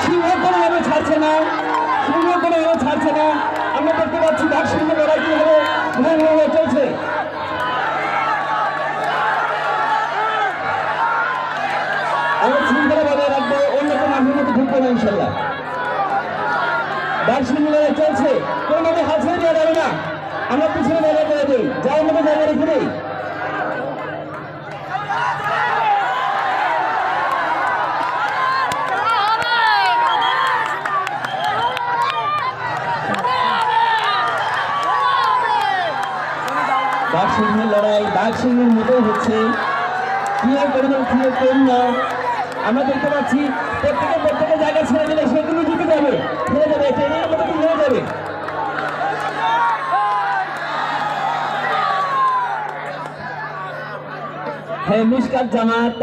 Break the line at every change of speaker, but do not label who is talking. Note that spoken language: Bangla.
সিংহ কোনোভাবে ছাড়ছে না, সিংহ কোনোভাবে ছাড়ছে না। আমরা দেখতে পাচ্ছি বাঘ সিংহ লড়াই কিভাবে ভয়াবহ চলছে। আমরা শৃঙ্খলা বজায় রাখবো, অন্য কোনো মাঠের মধ্যে ঢুকবো না ইনশাল্লাহ। বাঘ সিংহ লড়াই চলছে, কোনোভাবে হাত ছেড়ে দেওয়া যাবে না। আমরা পিছনে জায়গা করে দিই, যাওয়ার মতো জায়গা রেখে দিই। বাঘ সিংহের লড়াই বাঘ সিংহের মতোই হচ্ছে, ক্লিয়ার করে দেবো, ক্লিয়ার করি না। আমরা দেখতে পাচ্ছি প্রত্যেকে জায়গা ছেড়ে দিলে সেগুলো জিতে যাবে, ফিরে যাবে, ট্রেনের মতো হয়ে যাবে। হ্যাঁ, মিশকাত জামাত